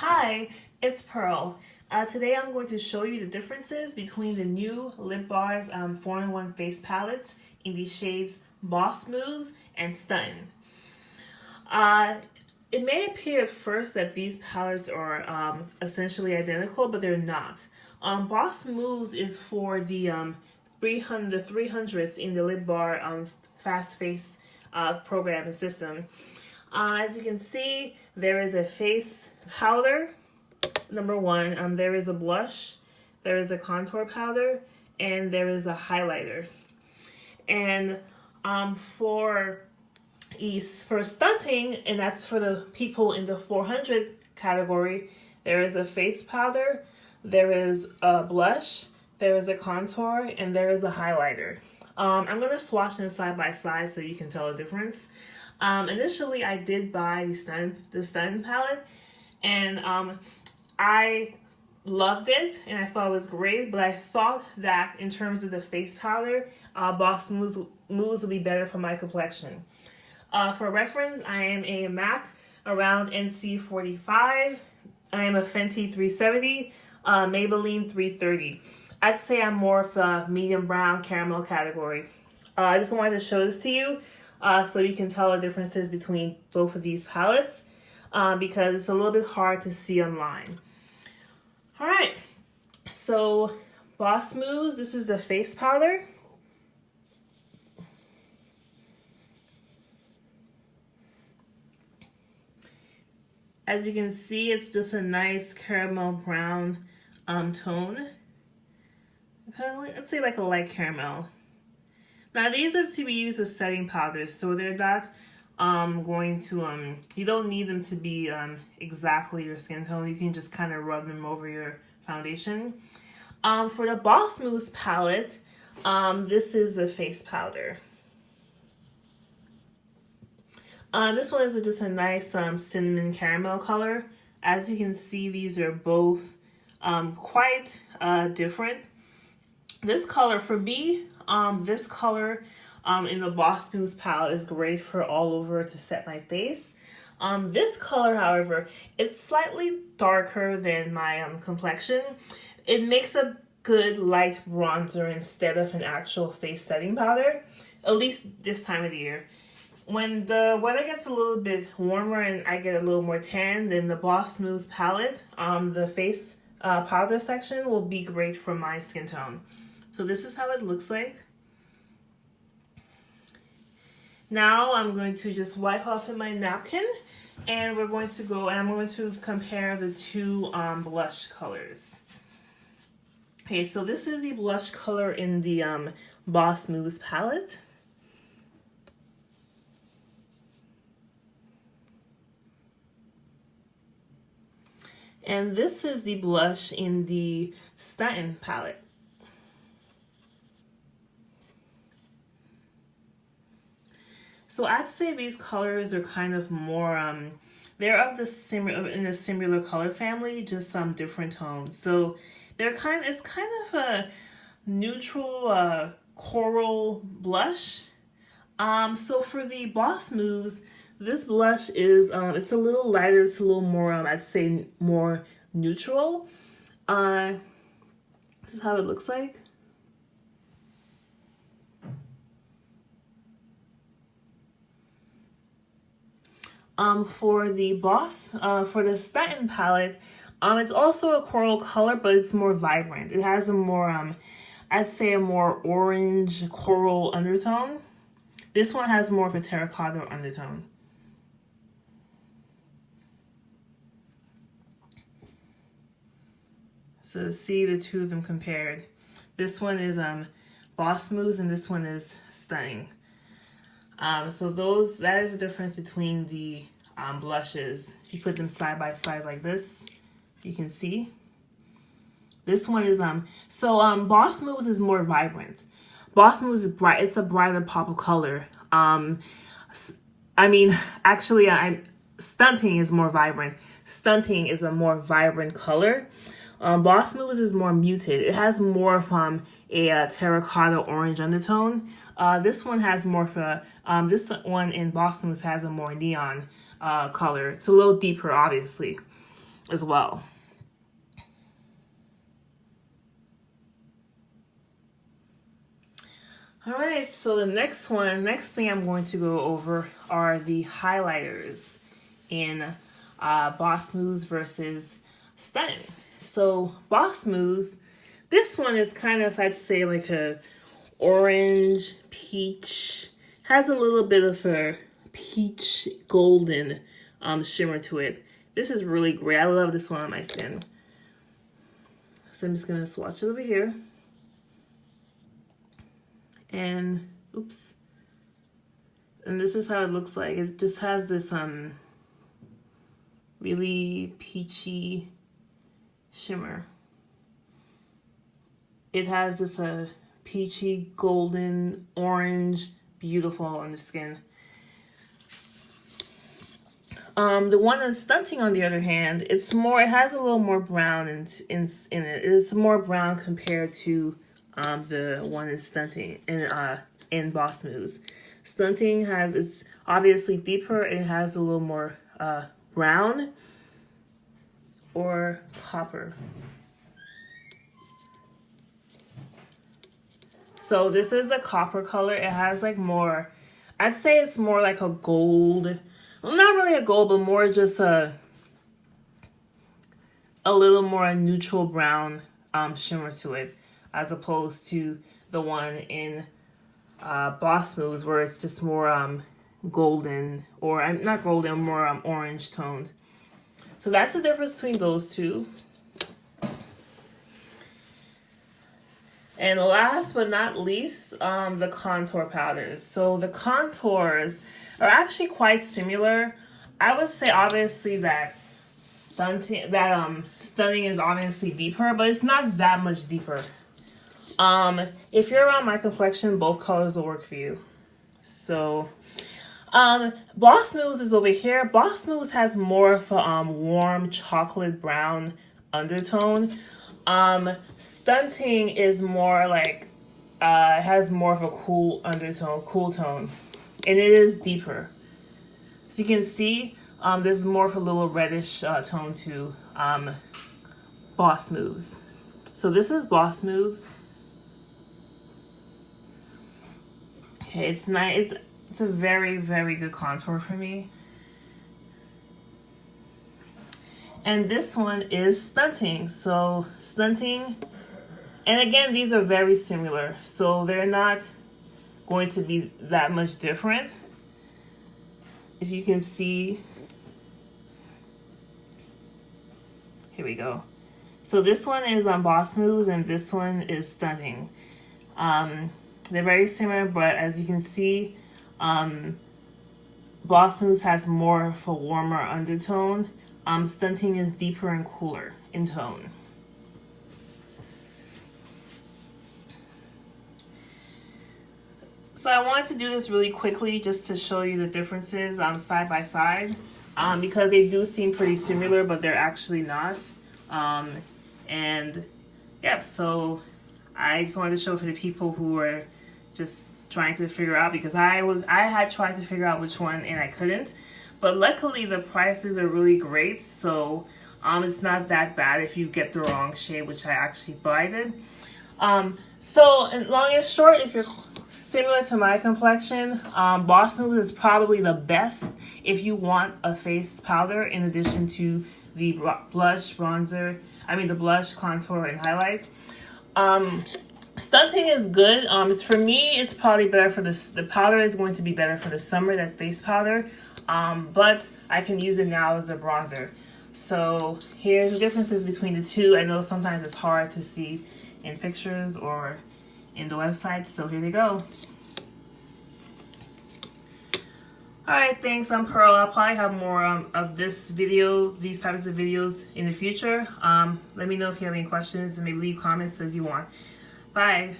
Hi, it's Pearl. Today I'm going to show you the differences between the new Lip Bars 4-in-1 face palettes in the shades Boss Moves and Stuntin. It may appear at first that these palettes are essentially identical, but they're not. Boss Moves is for the 300s in the Lip Bar Fast Face program and system. As you can see, there is a face powder, number one. There is a blush, there is a contour powder, and there is a highlighter. And for stunting, and that's for the people in the 400 category, there is a face powder, there is a blush, there is a contour, and there is a highlighter. I'm going to swatch them side by side so you can tell the difference. Initially, I did buy the Stuntin palette, and I loved it, and I thought it was great, but I thought that in terms of the face powder, Boss Moves would be better for my complexion. For reference, I am a MAC around NC 45. I am a Fenty 370, Maybelline 330. I'd say I'm more of a medium brown caramel category. I just wanted to show this to you so you can tell the differences between both of these palettes because it's a little bit hard to see online. All right, so Boss Moves, this is the face powder. As you can see, it's just a nice caramel brown tone. I'd say like a light caramel. Now these are to be used as setting powders, so they're not going to, you don't need them to be exactly your skin tone. You can just kind of rub them over your foundation. For the Boss Moves palette, this is the face powder. This one is just a nice cinnamon caramel color. As you can see, these are both quite different. This color, for me, this color in the Boss Moves palette is great for all over to set my face. This color, however, it's slightly darker than my complexion. It makes a good light bronzer instead of an actual face setting powder, at least this time of the year. When the weather gets a little bit warmer and I get a little more tan, then the Boss Moves palette, the face powder section will be great for my skin tone. So this is how it looks like. Now I'm going to just wipe off in my napkin, and we're going to go, and I'm going to compare the two blush colors. Okay, so this is the blush color in the Boss Moves palette. And this is the blush in the Stuntin palette. So I'd say these colors are kind of more, they're of the similar color family, just different tones. So they're it's kind of a neutral coral blush. So for the Boss Moves, this blush is, it's a little lighter, it's a little more, I'd say more neutral. This is how it looks like. For the for the Stuntin palette, it's also a coral color, but it's more vibrant. It has a more, I'd say a more orange coral undertone. This one has more of a terracotta undertone. So see the two of them compared. This one is Boss Moves and this one is Stuntin. So that is the difference between the blushes. If you put them side by side like this, you can see. This one is, Boss Moves is more vibrant. Boss Moves is bright, it's a brighter pop of color. Actually, Stuntin is more vibrant. Stuntin is a more vibrant color. Boss Moves is more muted. It has more of a terracotta orange undertone. This one has more of a, this one in Boss Moves has a more neon color. It's a little deeper, obviously. as well. All right, so the next thing I'm going to go over are the highlighters in Boss Moves versus Stuntin. So Boss Moves, this one is kind of, I'd say, like a orange, peach, has a little bit of a peach golden shimmer to it. This is really great. I love this one on my skin. So I'm just gonna swatch it over here. And oops. And this is how it looks like. It just has this really peachy shimmer. It has this peachy, golden, orange, beautiful on the skin. The one in Stuntin, on the other hand, it has a little more brown in it. It's more brown compared to the one in Stuntin in Boss Moves. Stuntin it's obviously deeper and it has a little more brown or copper. So this is the copper color. It has like more, I'd say it's more like a gold. Well, not really a gold, but more just a little more neutral brown shimmer to it, as opposed to the one in Boss Moves where it's just more golden, or not golden, more orange toned. So that's the difference between those two. And last but not least, the contour powders. So the contours are actually quite similar. I would say obviously that Stuntin is obviously deeper, but it's not that much deeper. If you're around my complexion, both colors will work for you. So Boss Moves is over here. Boss Moves has more of a warm chocolate brown undertone. Stuntin is more like has more of a cool undertone, cool tone, and it is deeper. So you can see there's more of a little reddish tone to Boss Moves. So this is Boss Moves. Okay, it's nice. It's a very, very good contour for me. And this one is Stuntin. So Stuntin, and again, these are very similar. So they're not going to be that much different. If you can see, here we go. So this one is on Boss Moves and this one is Stuntin. They're very similar, but as you can see, Boss Moves has more of a warmer undertone. Stuntin is deeper and cooler in tone. So I wanted to do this really quickly just to show you the differences side by side, because they do seem pretty similar, but they're actually not. And yeah, so I just wanted to show for the people who are just trying to figure out, because I had tried to figure out which one and I couldn't. But luckily the prices are really great, so it's not that bad if you get the wrong shade, which I actually thought I did. So in long and short, if you're similar to my complexion, Boss Moves is probably the best if you want a face powder in addition to the blush, bronzer, the blush, contour, and highlight. Stuntin is good. For me, it's probably better for this. The powder is going to be better for the summer, that face powder. But I can use it now as a bronzer. So here's the differences between the two. I know sometimes it's hard to see in pictures or in the website, so here they go. Alright, thanks. I'm Pearl. I'll probably have more of these types of videos in the future. Let me know if you have any questions and maybe leave comments as you want. Bye.